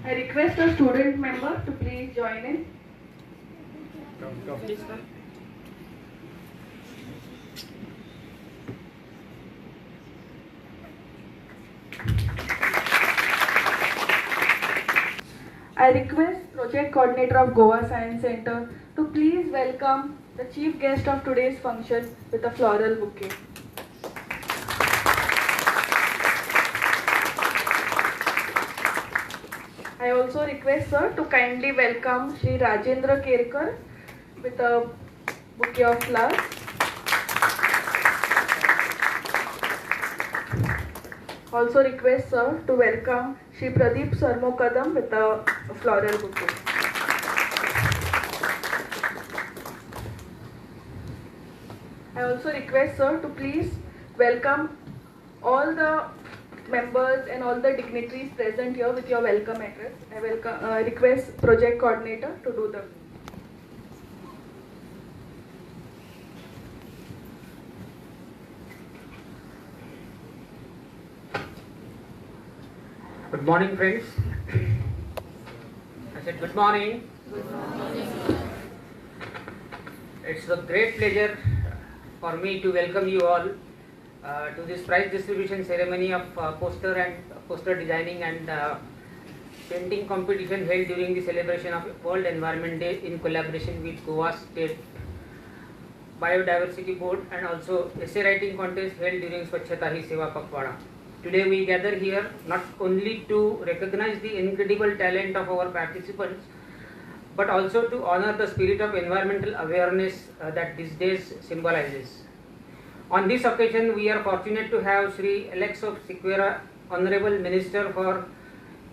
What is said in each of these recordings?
I request a student member to please join in. Please come. I request Project Coordinator of Goa Science Center to please welcome the chief guest of today's function with a floral bouquet. I also request sir to kindly welcome Shri Rajendra Kerkar with a bouquet of flowers. Also request sir to welcome Shri Pradeep Sarmokadam with a floral bouquet. I also request sir to please welcome all the members and all the dignitaries present here with your welcome address. I request Project Coordinator to do the. Good morning, friends. I said good morning. Good morning. It's a great pleasure for me to welcome you all to this prize distribution ceremony of poster designing and painting competition held during the celebration of World Environment Day in collaboration with Goa State Biodiversity Board, and also essay writing contest held during Swachhata Hi Seva Pakhwada. Today we gather here not only to recognize the incredible talent of our participants, but also to honor the spirit of environmental awareness that these days symbolizes. On this occasion, we are fortunate to have Sri Alex of Sequeira, Honorable Minister for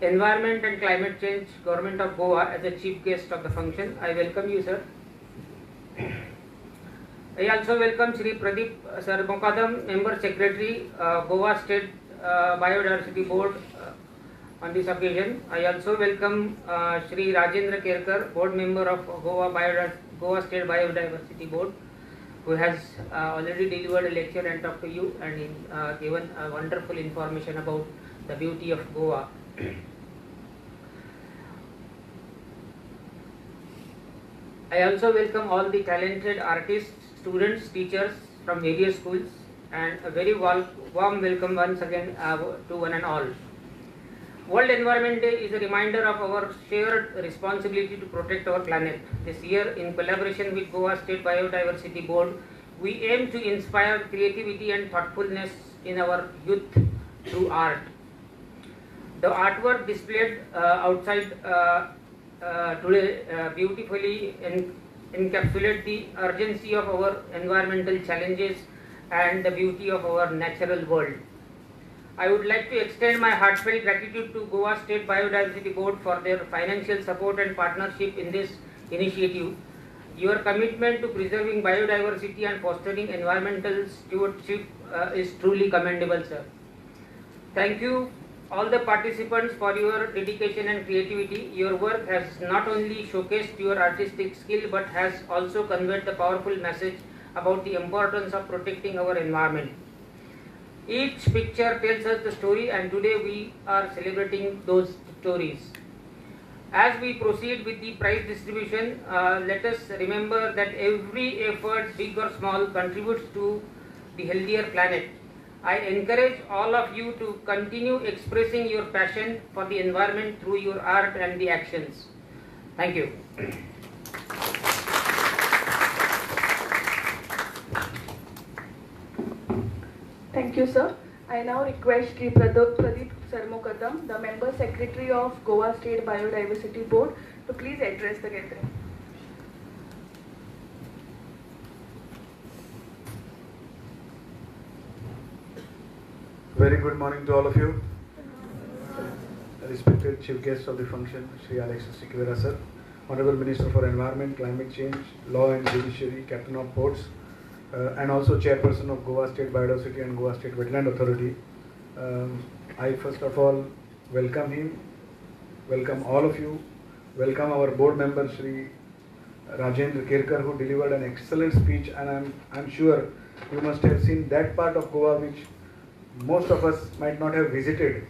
Environment and Climate Change, Government of Goa, as the chief guest of the function. I welcome you, sir. I also welcome Sri Pradeep Sarmokadam, Member Secretary, Goa State Biodiversity Board on this occasion. I also welcome Sri Rajendra Kerkar, Board Member of Goa State Biodiversity Board, who has already delivered a lecture and talked to you and given wonderful information about the beauty of Goa. I also welcome all the talented artists, students, teachers from various schools, and a very warm welcome once again to one and all. World Environment Day is a reminder of our shared responsibility to protect our planet. This year, in collaboration with Goa State Biodiversity Board, we aim to inspire creativity and thoughtfulness in our youth through art. The artwork displayed outside today beautifully encapsulate the urgency of our environmental challenges and the beauty of our natural world. I would like to extend my heartfelt gratitude to Goa State Biodiversity Board for their financial support and partnership in this initiative. Your commitment to preserving biodiversity and fostering environmental stewardship is truly commendable, sir. Thank you all the participants for your dedication and creativity. Your work has not only showcased your artistic skill but has also conveyed the powerful message about the importance of protecting our environment. Each picture tells us the story, and today we are celebrating those stories. As we proceed with the prize distribution, let us remember that every effort, big or small, contributes to the healthier planet. I encourage all of you to continue expressing your passion for the environment through your art and the actions. Thank you. Thank you, sir. I now request Shri Pradeep Sarmokadam, the Member Secretary of Goa State Biodiversity Board, to please address the gathering. Very good morning to all of you. respected chief guests of the function, Shri Alexis Sikivera sir, Honorable Minister for Environment, Climate Change, Law and Judiciary, Captain of Ports, and also Chairperson of Goa State Biodiversity and Goa State Wetland Authority. I first of all welcome him, welcome all of you, welcome our board member Shri Rajendra Kerkar, who delivered an excellent speech, and I'm sure you must have seen that part of Goa which most of us might not have visited.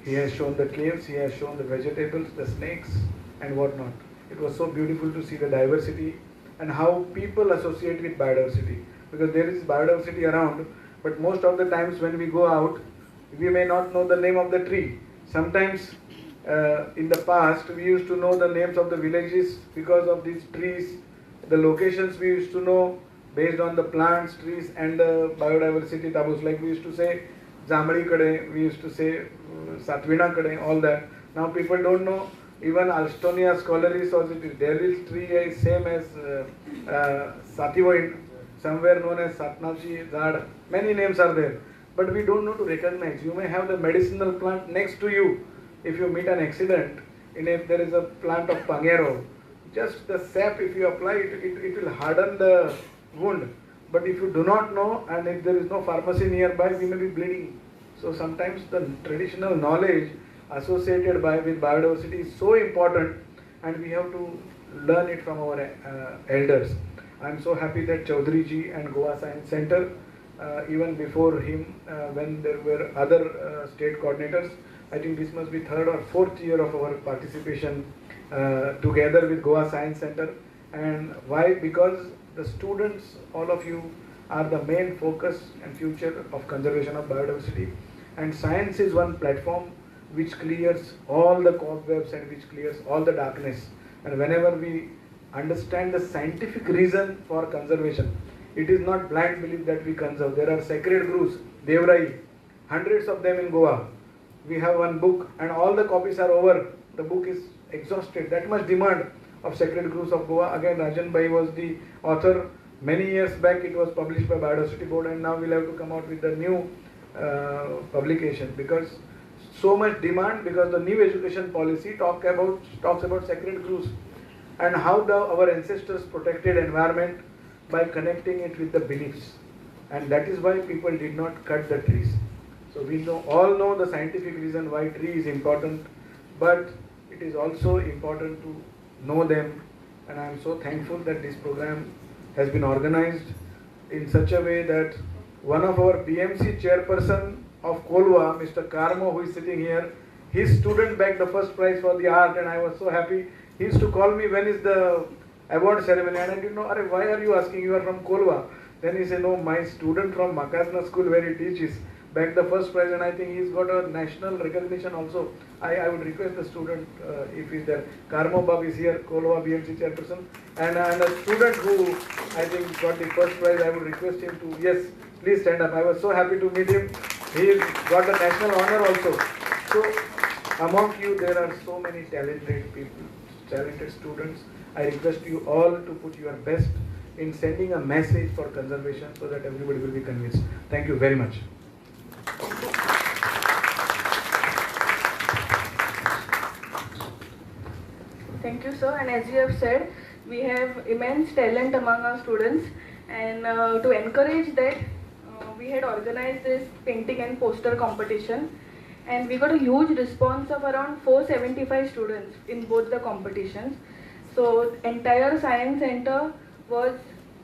He has shown the caves, he has shown the vegetables, the snakes and whatnot. It was so beautiful to see the diversity and how people associate with biodiversity, because there is biodiversity around, but most of the times when we go out, we may not know the name of the tree. Sometimes in the past we used to know the names of the villages because of these trees. The locations we used to know based on the plants, trees and the biodiversity taboos. Like we used to say Jamadi Kade, we used to say Satvina Kade, all that. Now people don't know. Even Alstonia scholarly society, there is tree is same as Sativoin, somewhere known as Satnavshi Zad. Many names are there, but we don't know to recognize. You may have the medicinal plant next to you. If you meet an accident, if there is a plant of Pangero, just the sap, if you apply it, it will harden the wound. But if you do not know, and if there is no pharmacy nearby, we may be bleeding. So sometimes the traditional knowledge associated with biodiversity is so important, and we have to learn it from our elders. I am so happy that Chaudhary ji and Goa Science Center, even before him, when there were other state coordinators, I think this must be third or fourth year of our participation together with Goa Science Center. And why? Because the students, all of you, are the main focus and future of conservation of biodiversity. And science is one platform which clears all the cobwebs and which clears all the darkness. And whenever we understand the scientific reason for conservation, it is not blind belief that we conserve. There are sacred groves, Devrai, hundreds of them in Goa. We have one book and all the copies are over. The book is exhausted. That much demand of sacred groves of Goa. Again, Rajan Bhai was the author. Many years back it was published by Biodiversity Board, and now we'll have to come out with the new publication, because so much demand, because the new education policy talks about sacred groves and how our ancestors protected environment by connecting it with the beliefs, and that is why people did not cut the trees. So we all know the scientific reason why tree is important, but it is also important to know them, and I am so thankful that this program has been organized in such a way that one of our BMC chairperson of Kolwa, Mr. Karmo, who is sitting here, his student bagged the first prize for the art, and I was so happy. He used to call me, when is the award ceremony, and I didn't know, why are you asking, you are from Kolwa? Then he said, no, my student from Makasna school where he teaches bagged the first prize, and I think he's got a national recognition also. I would request the student, if he's there, Karmo Bab is here, Kolwa BMC chairperson, and a student who I think got the first prize, I would request him to, yes, please stand up. I was so happy to meet him. He got the national honor also. So among you there are so many talented people, talented students. I request you all to put your best in sending a message for conservation so that everybody will be convinced. Thank you very much. Thank you, sir. And as you have said, we have immense talent among our students, and to encourage that, we had organized this painting and poster competition, and we got a huge response of around 475 students in both the competitions. So entire science center was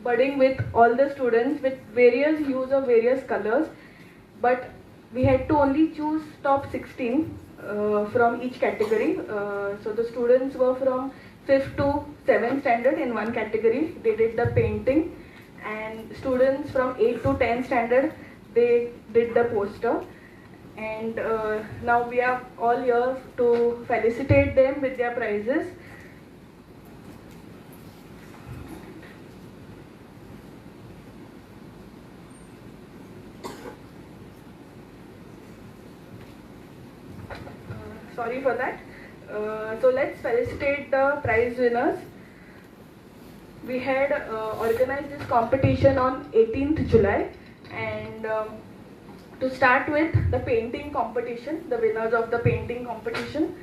budding with all the students with various hues of various colors, but we had to only choose top 16 from each category. So the students were from 5th to 7th standard in one category, they did the painting, and students from 8th to 10th standard, they did the poster. And now we are all here to felicitate them with their prizes. Sorry for that. So let's felicitate the prize winners. We had organized this competition on 18th July, and To start with the painting competition, the winners of the painting competition,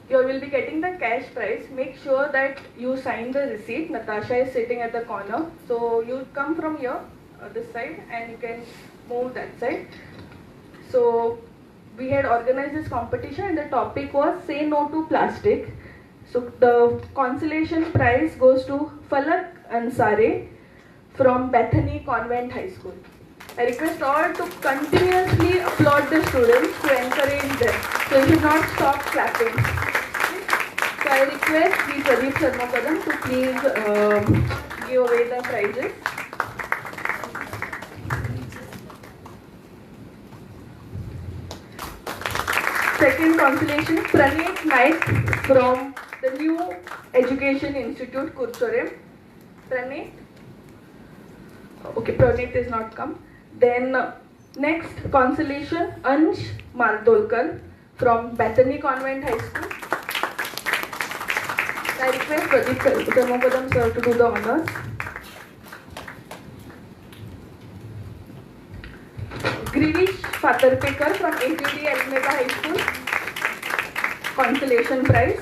you will be getting the cash prize. Make sure that you sign the receipt. Natasha is sitting at the corner. So you come from here, this side, and you can move that side. So we had organized this competition and the topic was Say No to Plastic. So the consolation prize goes to Falak Ansare from Bethany Convent High School. I request all to continuously applaud the students to encourage them. So you should not stop clapping. So I request the Pradeep Sharma to please give away the prizes. Second consolation, Praneet Naik from the New Education Institute, Kurchorem. Praneet. Okay, Praneet is not come. Then next consolation, Ansh Mardolkar from Bethany Convent High School. I request Pradeep Dharmapadam sir to do the honors. Grivish Fatarpekar from ATD Almega High School. Consolation prize.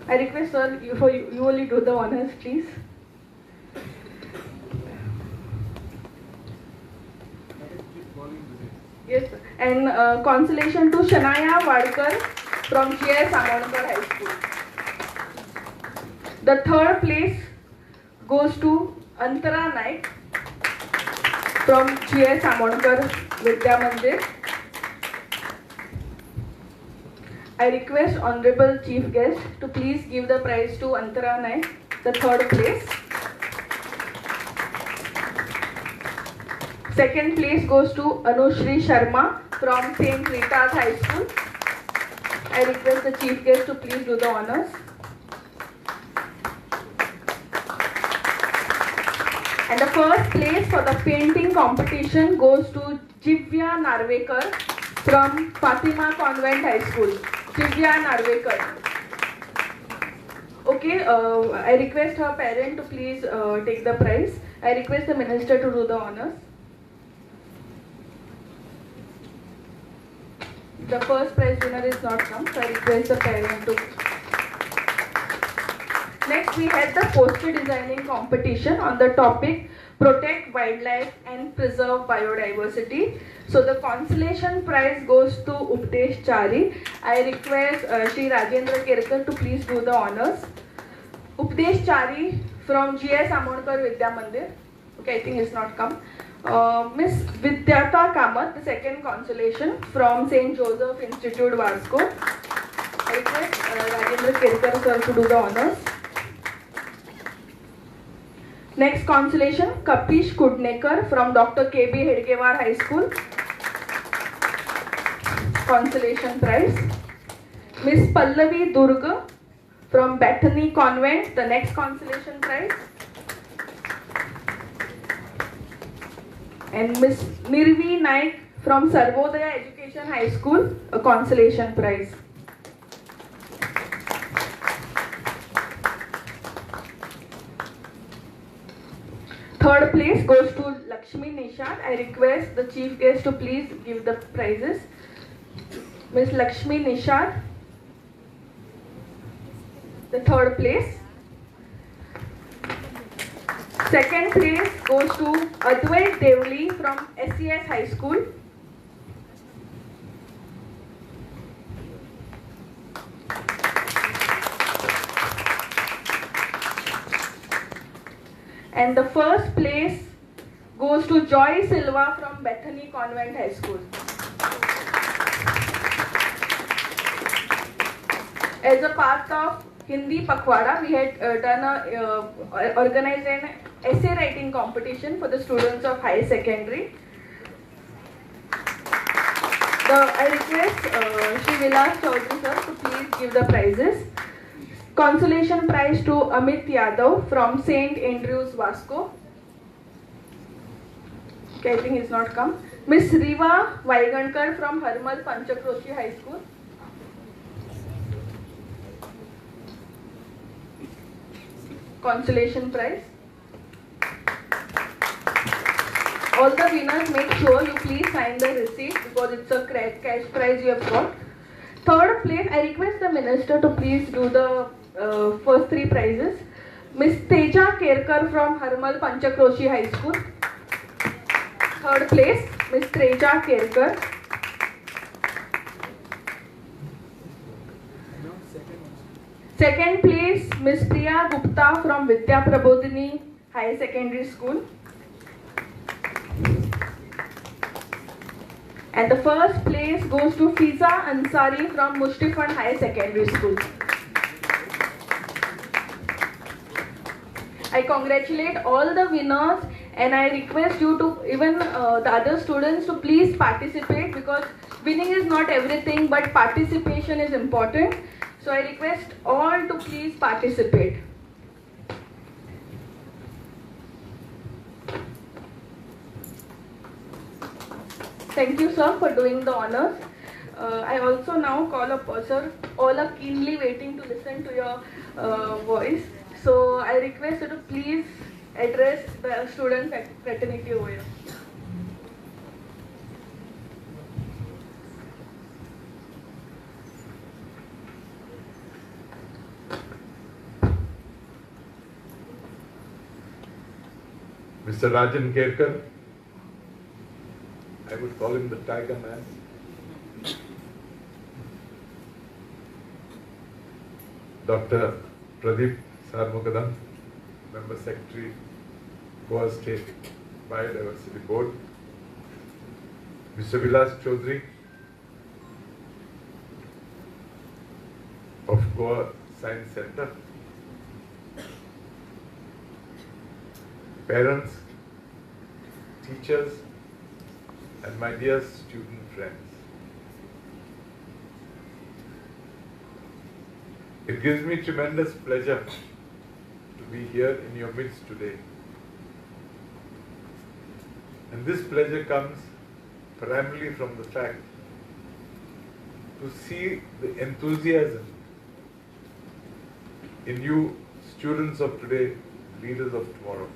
I request sir, you only do the honors, please. Yes, sir. And consolation to Shanaya Wadkar from G.S. Amonkar High School. The third place goes to Antara Naik from G.S. Amonkar Vidya Mandir. I request Honorable Chief Guest to please give the prize to Antara Naik, the third place. Second place goes to Anushri Sharma from St. Rita's High School. I request the Chief Guest to please do the honors. And the first place for the painting competition goes to Jivya Narvekar from Fatima Convent High School. Jivya Narvekar. Okay, I request her parent to please take the prize. I request the minister to do the honors. The first prize winner is not come, so I request the parent to. Next, we had the poster designing competition on the topic Protect Wildlife and Preserve Biodiversity. So the consolation prize goes to Updesh Chari. I request Shri Rajendra Kerkar to please do the honors. Updesh Chari from G.S. Amonkar Vidya Mandir. Okay, I think he's not come. Miss Vidyata Kamath, the second consolation from St. Joseph Institute, Vasco. I request Rajendra Kerkar sir to do the honors. Next consolation, Kapish Kudnekar from Dr. K.B. Hedgewar High School. Consolation prize. Miss Pallavi Durga from Bethany Convent, the next consolation prize. And Miss Nirvi Naik from Sarvodaya Education High School, a consolation prize. Third place goes to Lakshmi Nishad. I request the chief guest to please give the prizes. Miss Lakshmi Nishad, the third place. Second place goes to Advait Devli from SES High School. And the first place goes to Joy Silva from Bethany Convent High School. As a part of Hindi Pakhwada, we had organized an essay writing competition for the students of higher secondary. I request Shri Vilas Chaudhary sir to please give the prizes. Consolation prize to Amit Yadav from St. Andrews, Vasco. Okay, I think he's not come. Miss Riva Vaigankar from Harmal Panchakroshi High School. Consolation prize. All the winners, make sure you please sign the receipt because it's a cash prize you have got. Third place, I request the minister to please do the first three prizes. Miss Teja Kerkar from Harmal Panchakroshi High School. Third place, Miss Teja Kerkar. Second place, Miss Priya Gupta from Vidya Prabodhini High Secondary School. And the first place goes to Fiza Ansari from Mustifan High Secondary School. I congratulate all the winners and I request you to, even the other students, to please participate because winning is not everything but participation is important. So I request all to please participate. Thank you, sir, for doing the honors. I also now call up, sir, all are keenly waiting to listen to your voice. So I request you to please address the student fraternity over here. Mr. Rajan Kerkar, I would call him the Tiger Man. Dr. Pradeep Sarmukadam, Member Secretary, Goa State Biodiversity Board. Mr. Vilas Chaudhary of Goa Science Center. Parents, teachers, and my dear student friends. It gives me tremendous pleasure to be here in your midst today. And this pleasure comes primarily from the fact to see the enthusiasm in you, students of today, leaders of tomorrow.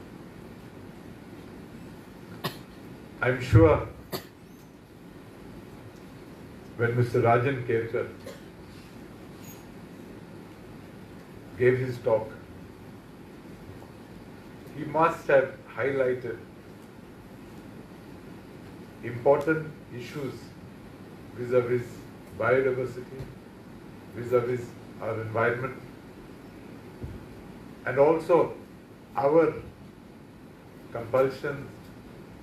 I'm sure when Mr. Rajan Kerkar gave his talk, he must have highlighted important issues vis-a-vis biodiversity, vis-a-vis our environment, and also our compulsions,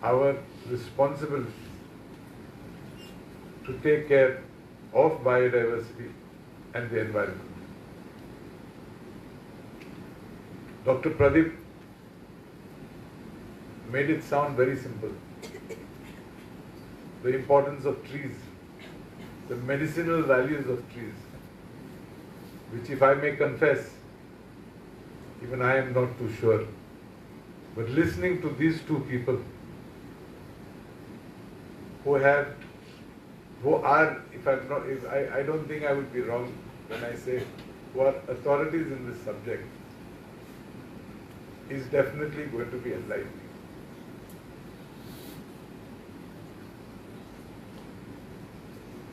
our responsibility to take care of biodiversity and the environment. Dr. Pradeep made it sound very simple. The importance of trees, the medicinal values of trees, which, if I may confess, even I am not too sure. But listening to these two people who are, I don't think I would be wrong when I say, who are authorities in this subject, is definitely going to be enlightening.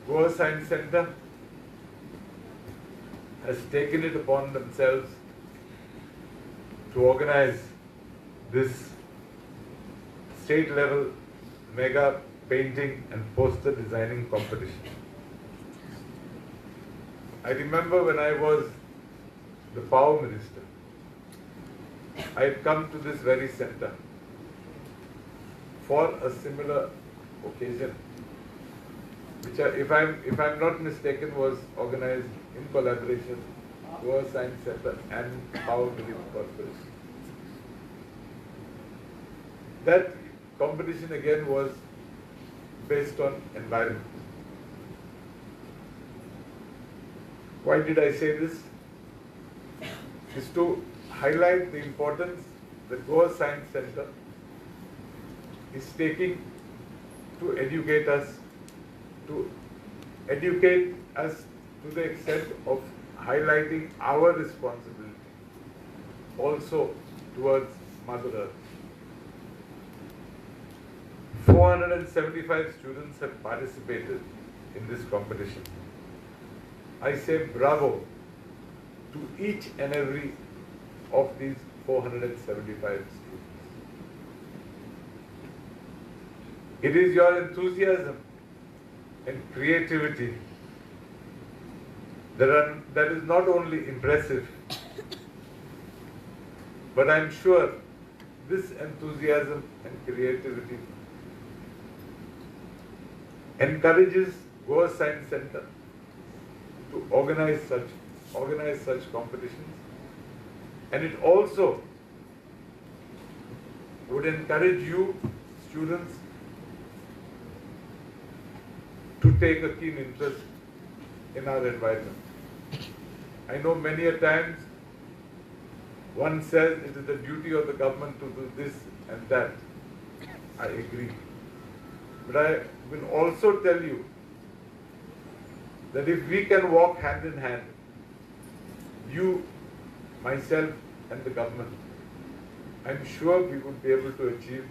Goa Science Center has taken it upon themselves to organize this state-level mega painting and poster designing competition. I remember when I was the Power Minister, I had come to this very center for a similar occasion, which, if I'm not mistaken, was organized in collaboration Goa Science Center and Power Ministry Corporation. That competition again was based on environment. Why did I say this? Is to highlight the importance that Goa Science Center is taking to educate us to the extent of highlighting our responsibility also towards Mother Earth. 475 students have participated in this competition. I say bravo to each and every of these 475 students. It is your enthusiasm and creativity that is not only impressive, but I am sure this enthusiasm and creativity encourages Goa Science Center to organize such competitions, and it also would encourage you students to take a keen interest in our environment. I know many a times one says it is the duty of the government to do this and that. I agree. But I will also tell you that if we can walk hand in hand, you, myself and the government, I'm sure we would be able to achieve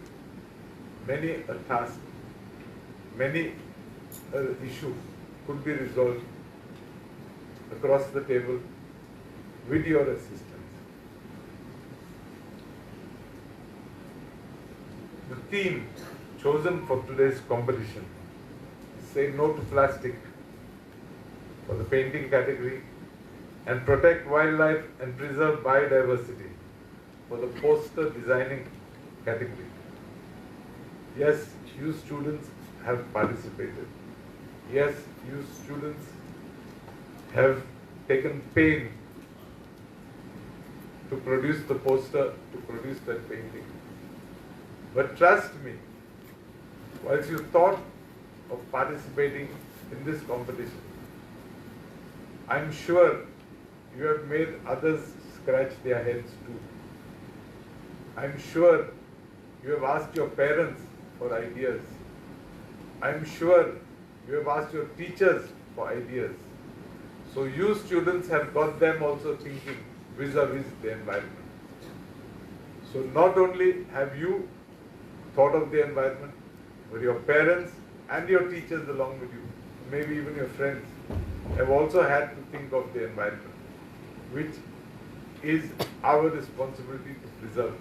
many a task, many issue could be resolved across the table with your assistance. The theme chosen for today's competition is Say No to Plastic for the painting category and Protect Wildlife and Preserve Biodiversity for the poster designing category. Yes, you students have participated. Yes, you students have taken pain to produce the poster, to produce that painting. But trust me, whilst you thought of participating in this competition, I'm sure you have made others scratch their heads too. I'm sure you have asked your parents for ideas. I'm sure you have asked your teachers for ideas. So you students have got them also thinking vis-a-vis the environment. So not only have you thought of the environment, but your parents and your teachers along with you, maybe even your friends, have also had to think of the environment, which is our responsibility to preserve.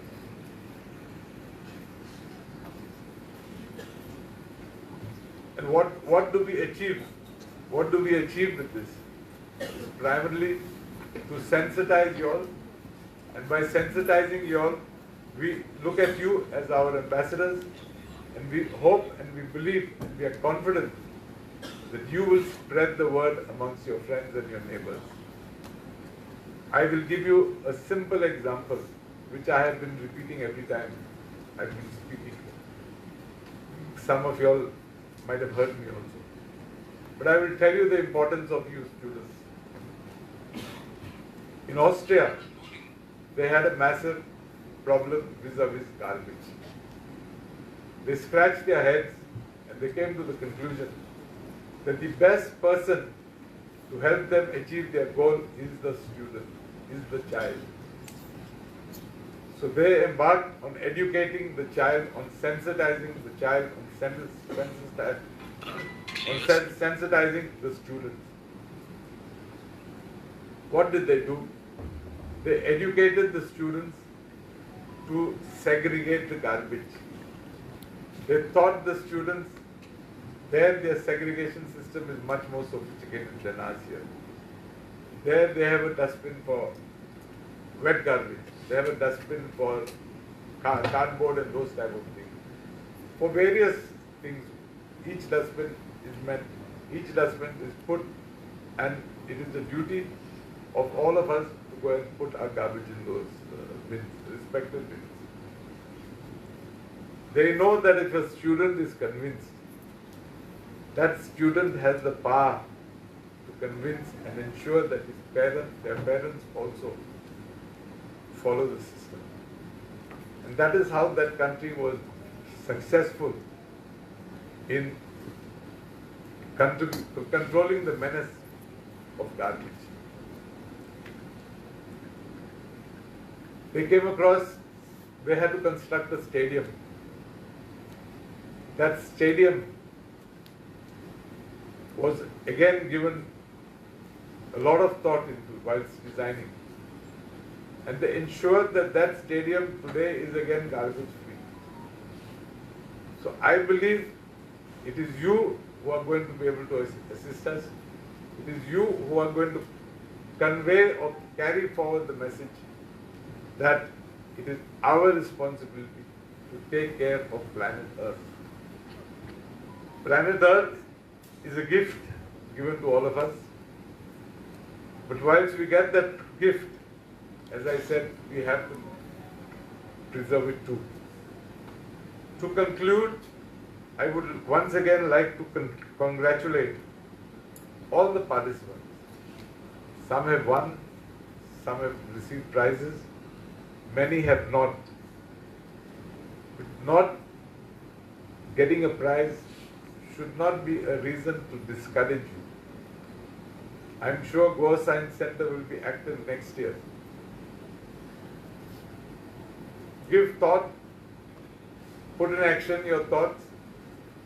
And what do we achieve? What do we achieve with this? Primarily to sensitize you all, and by sensitizing you all, we look at you as our ambassadors, and we hope and we believe and we are confident that you will spread the word amongst your friends and your neighbors. I will give you a simple example which I have been repeating every time I've been speaking. Some of you all might have heard me also. But I will tell you the importance of you students. In Austria, they had a massive problem vis-a-vis garbage. They scratched their heads and they came to the conclusion that the best person to help them achieve their goal is the student, is the child. So they embarked on educating the child, on sensitizing the child, on sensitizing the students. What did they do? They educated the students to segregate the garbage. They taught the students there their segregation system is much more sophisticated than ours here. There they have a dustbin for wet garbage. They have a dustbin for cardboard and those type of things. For various things, each dustbin is put, and it is the duty of all of us to go and put our garbage in those bins, respective bins. They know that if a student is convinced, that student has the power to convince and ensure that their parents also follow the system. And that is how that country was successful in controlling the menace of garbage. They came across, they had to construct a stadium. that stadium was again given a lot of thought into whilst designing. And they ensured that that stadium today is again garbage free. So I believe it is you who are going to be able to assist us. It is you who are going to convey or carry forward the message that it is our responsibility to take care of planet Earth. Planet Earth is a gift given to all of us. But whilst we get that gift, as I said, we have to preserve it too. To conclude, I would once again like to congratulate all the participants. Some have won, some have received prizes, many have not. But not getting a prize should not be a reason to discourage you. I'm sure Goa Science Center will be active next year. Give thought, put in action your thoughts,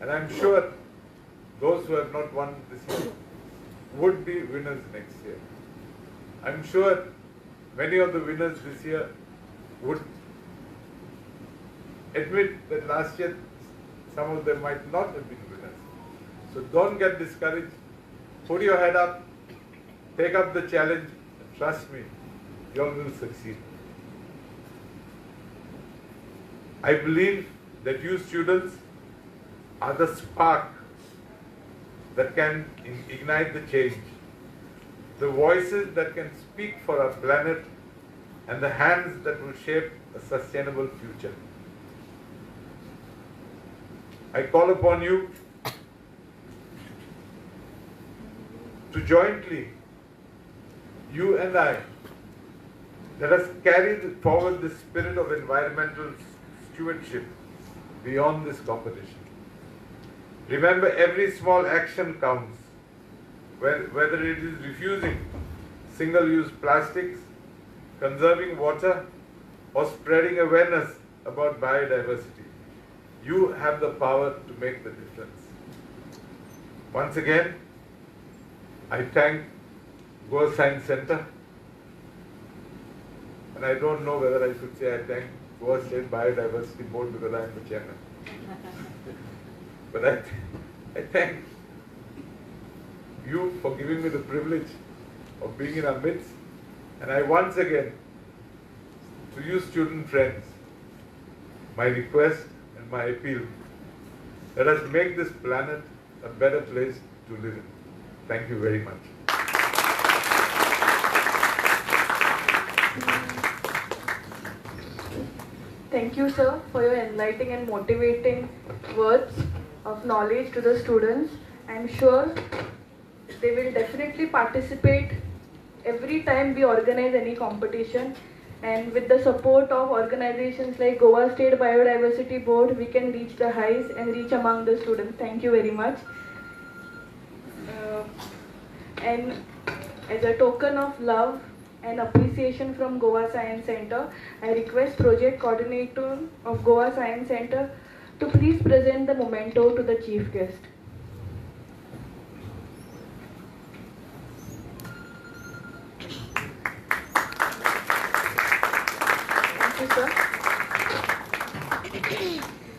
and I'm sure those who have not won this year would be winners next year. I'm sure many of the winners this year would admit that last year some of them might not have been winners. So don't get discouraged. Put your head up, take up the challenge, and trust me, you all will succeed. I believe that you students are the spark that can ignite the change, the voices that can speak for our planet, and the hands that will shape a sustainable future. I call upon you to jointly, you and I, let us carry forward the spirit of environmental stewardship beyond this competition. Remember, every small action counts, whether it is refusing single-use plastics, conserving water, or spreading awareness about biodiversity. You have the power to make the difference. Once again, I thank Goa Science Center, and I don't know whether I should say I thank Goa State Biodiversity Board because I am the chairman. But I thank you for giving me the privilege of being in our midst. And I once again, to you student friends, my request and my appeal, let us make this planet a better place to live in. Thank you very much. Thank you, sir, for your enlightening and motivating words of knowledge to the students. I'm sure they will definitely participate every time we organize any competition, and with the support of organizations like Goa State Biodiversity Board, we can reach the highs and reach among the students. Thank you very much. And as a token of love and appreciation from Goa Science Center, I request Project Coordinator of Goa Science Center to please present the memento to the Chief Guest. Thank you, sir.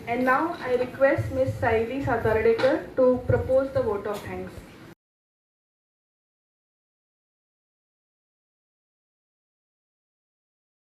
And now I request Ms. Saili Satardekar to propose the vote of thanks.